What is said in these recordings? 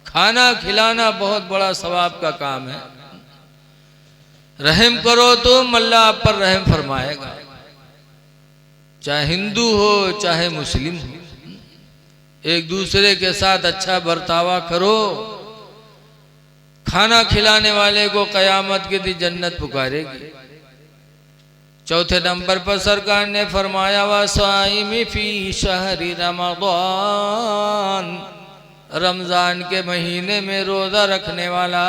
खाना खिलाना बहुत बड़ा सवाब का काम है। रहम करो तो अल्लाह आप पर रहम फरमाएगा, चाहे हिंदू हो चाहे मुस्लिम हो। एक दूसरे के साथ अच्छा बर्तावा करो। खाना खिलाने वाले को कयामत के दिन जन्नत पुकारेगी। चौथे नंबर पर सरकार ने फरमाया वसाइमी फी शहरी रमज़ान, रमज़ान के महीने में रोज़ा रखने वाला।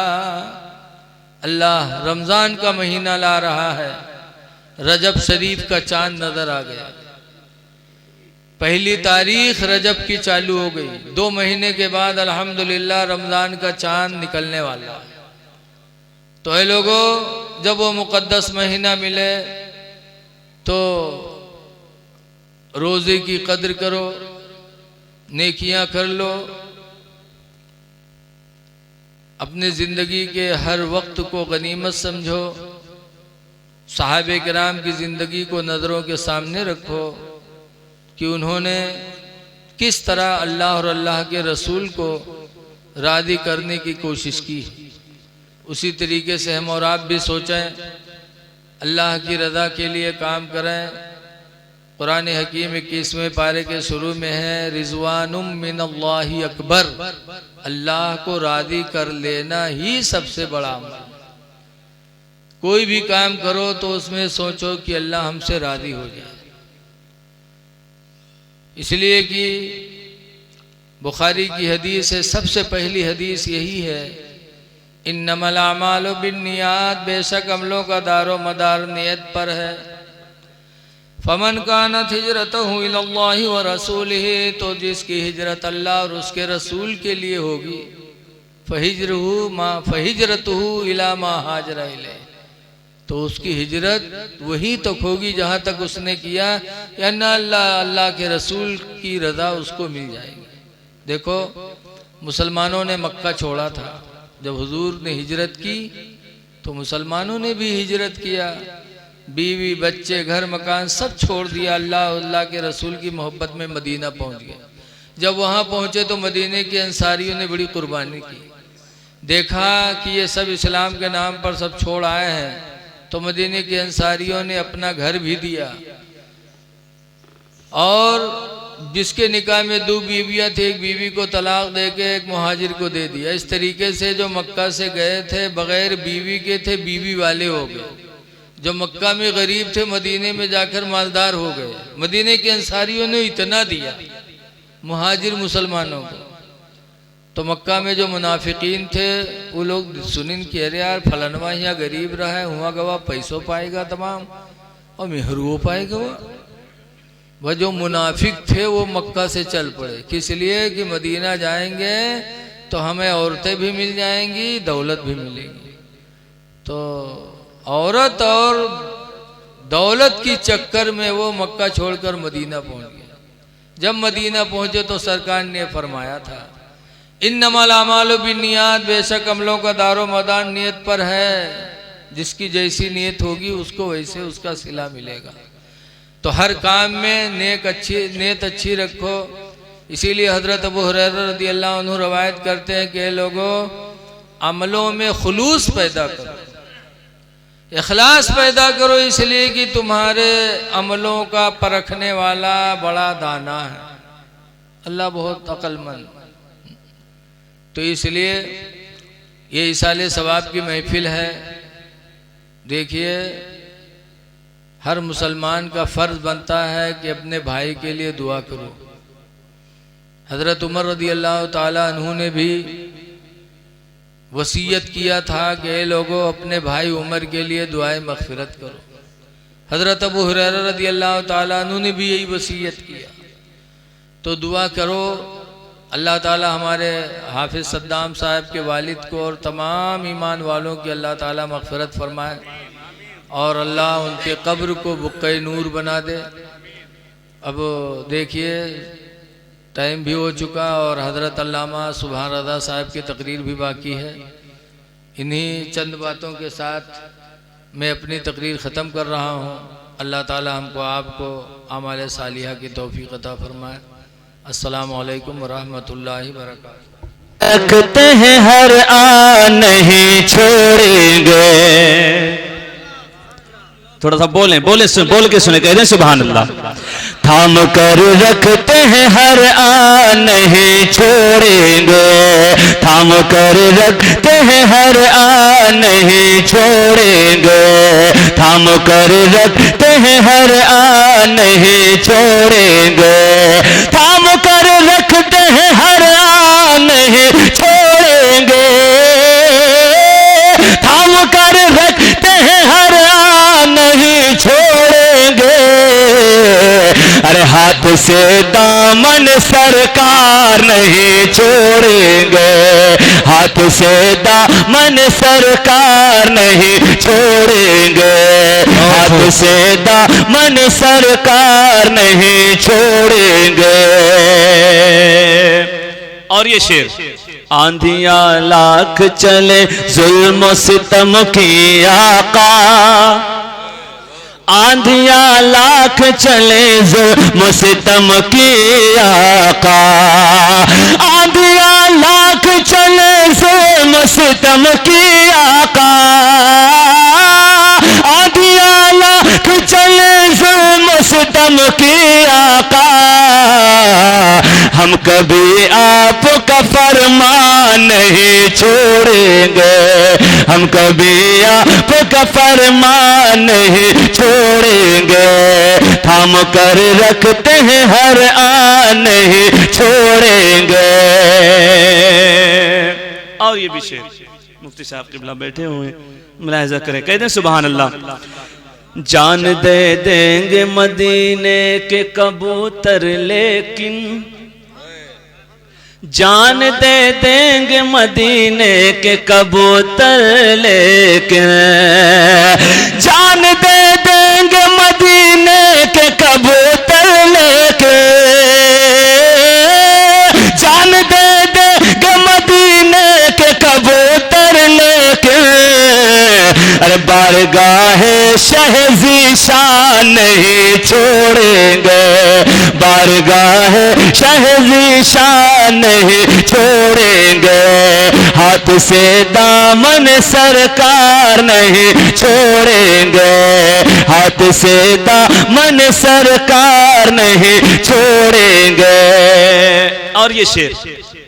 अल्लाह रमज़ान का महीना ला रहा है, रजब शरीफ का चांद नजर आ गया। पहली तारीख रजब की चालू हो गई, 2 महीने के बाद अल्हम्दुलिल्लाह रमज़ान का चांद निकलने वाला। तो ऐ लोगों, जब वो मुक़द्दस महीना मिले तो रोज़े की कद्र करो, नेकियां कर लो, अपने ज़िंदगी के हर वक्त को गनीमत समझो। सहाबे किराम की ज़िंदगी को नज़रों के सामने रखो कि उन्होंने किस तरह अल्लाह और अल्लाह के रसूल को राज़ी करने की कोशिश की। उसी तरीके से हम और आप भी सोचें, अल्लाह की रज़ा के लिए काम करें। कुरान हकीम 21वें पारे के शुरू में है रिज़वानुम मिनल्लाहि अकबर, अल्लाह को राज़ी कर लेना ही सबसे बड़ा अमल। कोई भी काम करो तो उसमें सोचो कि अल्लाह हमसे राज़ी हो जाए। इसलिए कि बुखारी की हदीस है, सबसे पहली हदीस यही है, इन्नमल आमालु बिन्नियात, बेशक अमलों का दारो मदार नियत पर है। फमन कानत हिजरतहु इलल्लाहि व रसूलिही, तो जिसकी हिजरत अल्लाह और उसके रसूल के लिए होगी, फहिजरतहु इला मा हाजरा इलैह, तो उसकी हिजरत वहीं तक होगी जहाँ तक उसने किया, या ना अल्लाह के रसूल की रज़ा उसको मिल जाएगी। देखो, मुसलमानों ने मक्का छोड़ा था, जब हुजूर ने हिजरत की तो मुसलमानों ने भी हिजरत किया, बीवी बच्चे घर मकान सब छोड़ दिया, अल्लाह के रसूल की मोहब्बत में मदीना पहुंच गए। जब वहाँ पहुँचे तो मदीने के अंसारियों ने बड़ी कुर्बानी की। देखा कि ये सब इस्लाम के नाम पर सब छोड़ आए हैं, तो मदीने के अंसारियों ने अपना घर भी दिया, और जिसके निकाह में 2 बीवियाँ थी, एक बीवी को तलाक देके एक मुहाजिर को दे दिया। इस तरीके से जो मक्का से गए थे बगैर बीवी के थे, बीवी वाले हो गए। जो मक्का में गरीब थे मदीने में जाकर मालदार हो गए। मदीने के अंसारियों ने इतना दिया मुहाजिर मुसलमानों को। तो मक्का में जो मुनाफिकीन थे वो लोग सुनिन कि अरे यार फलनवा यहाँ गरीब रहा है, हुआ गवा पैसों पाएगा तमाम और मेहरू पाएगा। वह जो मुनाफिक थे वो मक्का से चल पड़े, किस लिए कि मदीना जाएंगे तो हमें औरतें भी मिल जाएंगी, दौलत भी मिलेगी। तो औरत और दौलत की चक्कर में वो मक्का छोड़कर मदीना पहुंच गया। जब मदीना पहुंचे तो सरकार ने फरमाया था इन्नमल आमालु बिन्नियात, बेशक अमलों का दारो मदार नियत पर है, जिसकी जैसी नियत होगी उसको वैसे उसका सिला मिलेगा। तो हर काम में नियत अच्छी रखो। इसीलिए हजरत अबू हुरैरा रज़ियल्लाहु अन्हु रवायत करते हैं कि लोगों, अमलों में खुलूस पैदा करो, इखलास पैदा करो, इसलिए कि तुम्हारे अमलों का परखने वाला बड़ा दाना है, अल्लाह बहुत अक्लमंद। तो इसलिए ये इसाले सवाब की महफिल है। देखिए, हर मुसलमान का फ़र्ज़ बनता है कि अपने भाई के लिए दुआ करो। हज़रत उमर रज़ियल्लाहु ताला अन्हु ने भी वसीयत किया था कि लोगों अपने भाई उमर के लिए दुआए मग़फ़िरत करो। हज़रत अबू हुरैरा रज़ियल्लाहु ताला अन्हु ने भी यही वसीयत किया। तो दुआ करो, अल्लाह ताला हमारे हाफिज़ सद्दाम साहब के वालिद को और तमाम ईमान वालों की अल्लाह ताला मग़फ़िरत फरमाए और अल्लाह उनके कब्र को बुक़्क़े नूर बना दे। अब देखिए टाइम भी हो चुका और हज़रत अल्लामा सुभान रज़ा साहब की तकरीर भी बाकी है। इन्हीं चंद बातों के साथ मैं अपनी तकरीर ख़त्म कर रहा हूँ। अल्लाह ताला हमको आपको आमाल सालिहा की तौफ़ीक़ अता फ़रमाए। अस्सलामु अलैकुम व रहमतुल्लाहि व बरकातुहू। रखते हैं हर आ नहीं छोड़ेंगे। थोड़ा सा बोलें, बोल के सुने, कह दें सुभान अल्लाह। थाम कर रखते हैं हर आ नहीं छोड़ेंगे, थाम कर रखते हैं हर आ नहीं छोड़ेंगे, थाम कर रखते हैं हर आ नहीं छोड़ेंगे, थाम कर रखते हैं हर आ नहीं छोड़ेंगे, थाम कर रखते हैं हर आ नहीं छोड़ेंगे। अरे हाथ से दामन सरकार नहीं छोड़ेंगे, हाथ से दामन सरकार नहीं छोड़ेंगे, हाथ से दामन सरकार नहीं छोड़ेंगे। और ये शेर, आंधियां लाख चले जुल्म सितम की आका, आंधियां लाख चले जुल्म सितम की आका, आंधियां लाख चले जुल्म सितम की आका, आंधियां लाख चले जुल्म सितम की आका, हम कभी आपका फरमान नहीं छोड़ेंगे, हम कभी आपका फरमान नहीं छोड़ेंगे, थाम कर रखते हैं हर आ नहीं छोड़ेंगे। और ये भी शेर मुफ्ती साहब किबला बैठे हुए, मुलाहिजा करें, कह दें सुभान अल्लाह। जान दे देंगे मदीने के कबूतर लेकिन, जान दे देंगे मदीने के कबूतर लेकिन, जान दे देंगे मदीने के कबूतर लेकिन, जान दे देंगे मदीने के कबूतर लेकिन, अरे बारगाहे शहज़ी शान नहीं छोड़ेंगे, बारगाहे शहज़ी शान नहीं छोड़ेंगे, हाथ से दामन सरकार नहीं छोड़ेंगे, हाथ से दामन सरकार नहीं छोड़ेंगे। और ये शेर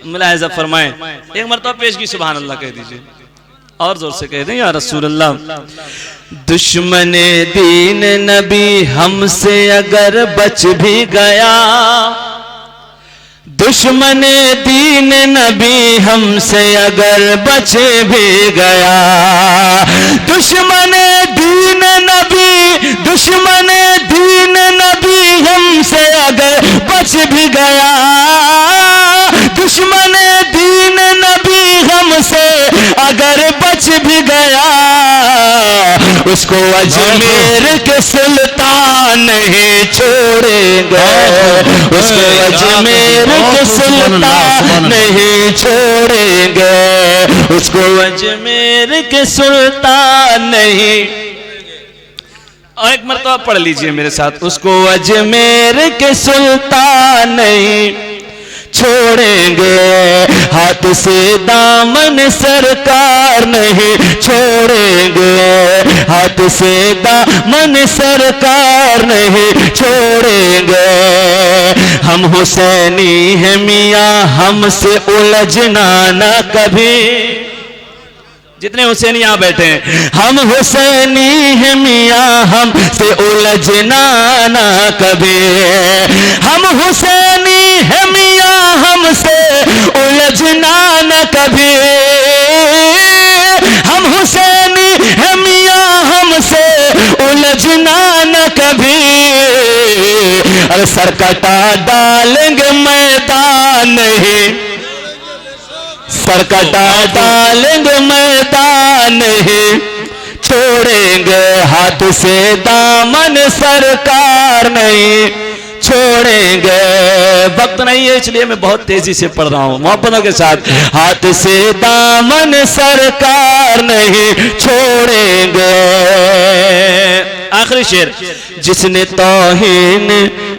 मुलाहिजा फरमाएं, एक मरतबा पेश की सुभान अल्लाह कह दीजिए, और जोर से कह दें या रसूल अल्लाह। दुश्मने दीन नबी हमसे अगर बच भी गया, दुश्मने दीन नबी हमसे अगर बच भी गया, दुश्मने दीन नबी, दुश्मने दीन नबी हमसे अगर बच भी गया, दुश्मने दीन नबी हमसे अगर बच भी गया, उसको अजमेर के सुल्तान नहीं छोड़ेंगे, उसको अजमेर के सुल्तान नहीं छोड़ेंगे, उसको अजमेर के सुल्तान नहीं। और एक मरतबा पढ़ लीजिए मेरे साथ, उसको अजमेर के सुल्तान नहीं छोड़ेंगे, हाथ से दामन सरकार नहीं छोड़ेंगे, हाथ से दामन सरकार नहीं छोड़ेंगे। हम हुसैनी हैं मियाँ, हमसे उलझना न कभी, जितने हुसैनी यहाँ बैठे हैं, हम हुसैनी हैं मियाँ, हमसे उलझना न कभी, हम हुसैनी हैं मियाँ, हमसे उलझना न कभी, हम हुसैनी हैं मियाँ, हमसे उलझना न कभी, अरे सर कटा डालेंगे मैदान नहीं, सर कटा डालेंगे मैदान नहीं छोड़ेंगे, हाथ से दामन सरकार नहीं छोड़ेंगे। वक्त नहीं है इसलिए मैं बहुत तेजी से पढ़ रहा हूं मोहब्बतों के साथ। हाथ से दामन सरकार नहीं छोड़ेंगे। आखिरी शेर, जिसने तौहीन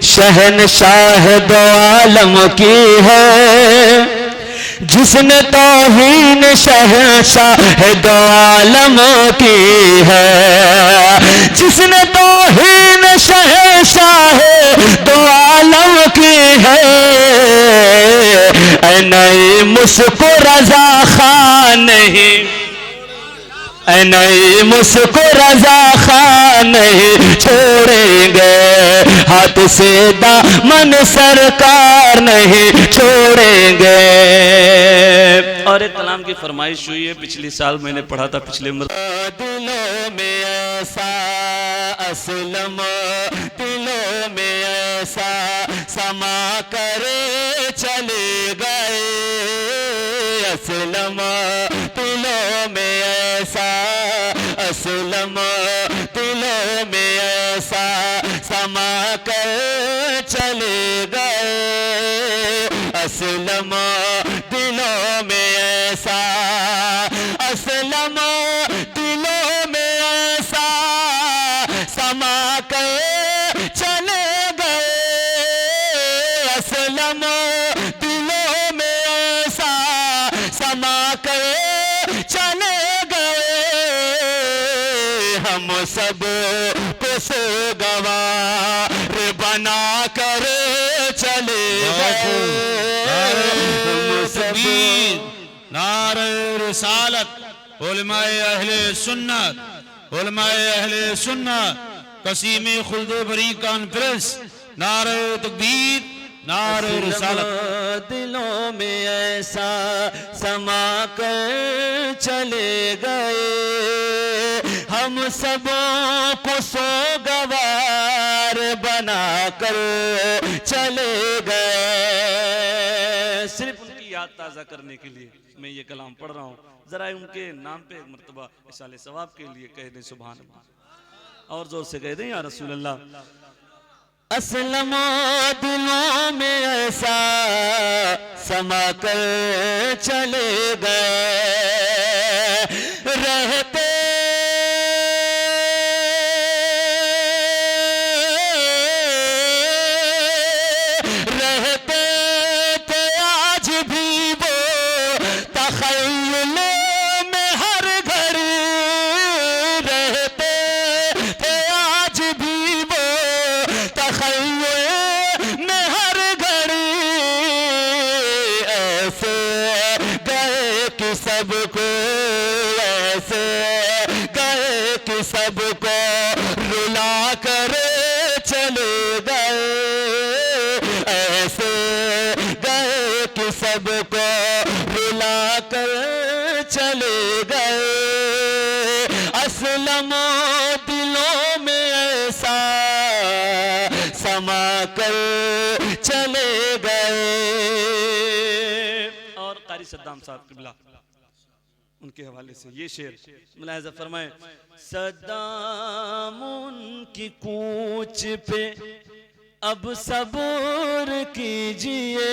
शहनशाह दो आलम की है, जिसने तौहीन शहंशाह दो आलम की है, जिसने तौहीन शहंशाह दो आलम की है, ऐ नई मुझको रजा खान नहीं, ऐ नई मुझको रजा खान नहीं छोड़ेंगे, हाथ से दामन सरकार नहीं छोड़ेंगे। और एक कलाम की फरमाइश हुई है, पिछले साल मैंने पढ़ा था, पिछले दिलों में ऐसा असलम, दिलों में ऐसा समा करे चले गए, असलम दिलों में ऐसा, असलम दिलों में ऐसा समा कर चले गए, असलम दिलों में ऐसा, असलम दिलों में ऐसा समा कर चले गए, असलम दिलों में ऐसा समा कर चले गए, हम सब को सोगवार बना कर चले गए, हम सब नारे रिसालत, उलमाए अहले सुन्नत, उलमाए अहले सुन्नत, कसीमे खुल्दे बरी कॉन्फ्रेंस, नारे तकबीर, नारे रिसालत। दिलों में ऐसा समा कर चले गए, हम सबों को सोगवार बना कर चले गए। सिर्फ उनकी याद ताज़ा करने के लिए मैं ये कलाम पढ़ रहा हूँ, जरा उनके नाम पे एक मरतबा इसाले सवाब के लिए कह दें सुभान अल्लाह, और जोर से कह दें या रसूल अल्लाह। असलम दिलों में ऐसा समा कर चले गए, रहते रहते थे आज भी वो तख़य्युल में हर घड़ी, रहते थे आज भी वो तख़य्युल में हर घड़ी, ऐसे गए कि सबको, ऐसे गए कि सबको रुला कर चले गए, ऐसे गए कि सबको रुला कर चले गए, असलम दिलों में ऐसा समा कर चले गए। और कारी सद्दाम साहब किबला उनके हवाले से ये शेर मुलाहिजा फरमाए, सद्दाम उनकी कूच पे अब सब्र कीजिए,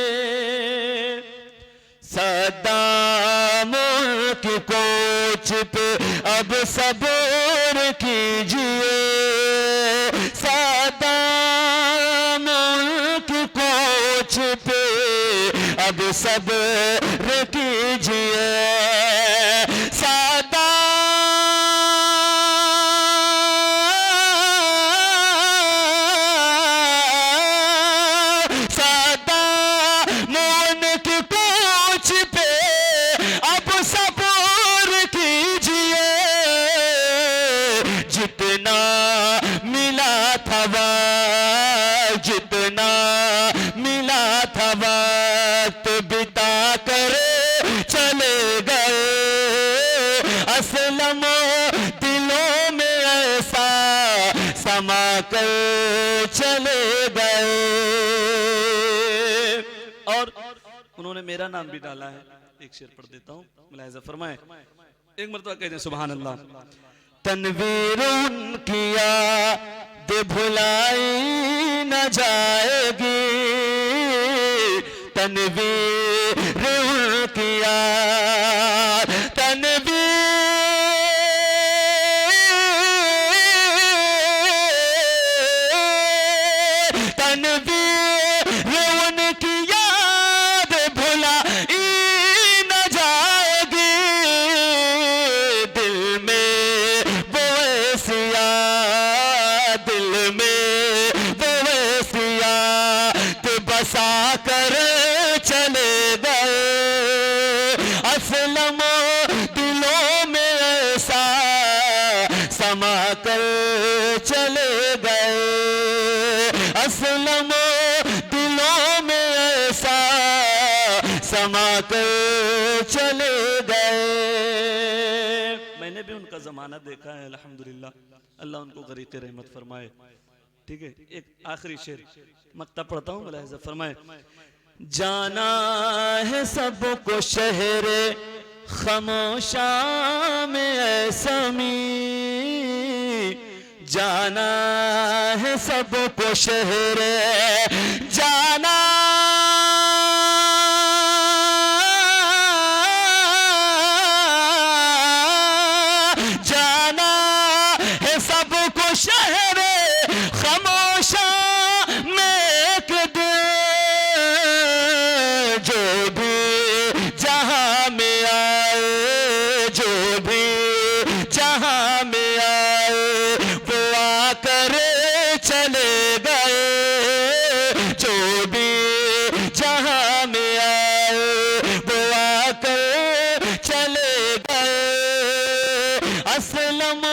सद्दाम की कोच पे अब सब्र कीजिए, सद्दाम की कोच पे अब सब्र कीजिए, जितना मिला था वक्त, जितना मिला था वक्त बिता कर चले गए, असलम दिलों में ऐसा समा कर चले गए। और उन्होंने मेरा नाम भी डाला है, एक शेर पढ़ देता हूँ, मुलाहिजा फरमाए, एक मरतबा कह दें सुभान अल्लाह। तनवीर उनकी याद भुलाई न जाएगी, तनवीर उनकी याद, तनवीर तनवीर उनकी याद भुलाई असलम दिलों में ऐसा समा कर चले गए, असलम दिलों में ऐसा समा कर चले गए। मैंने भी उनका जमाना देखा है अल्हम्दुलिल्लाह, अल्लाह उनको गरीक़ रहमत फरमाए। ठीक है, एक आखिरी शेर मक्ता पढ़ता हूँ, मुलाहिज़ा फरमाए। जाना है सबको शहरे खामोशा में ऐसा जाना है सबको शहरे, जाना जाना है सबको शहरे खामोशा में एक दिन, जो भी जहां में आए, जो भी जहां में आए वो आकर चले गए, जो भी जहां में आए वो आकर चले गए। असलम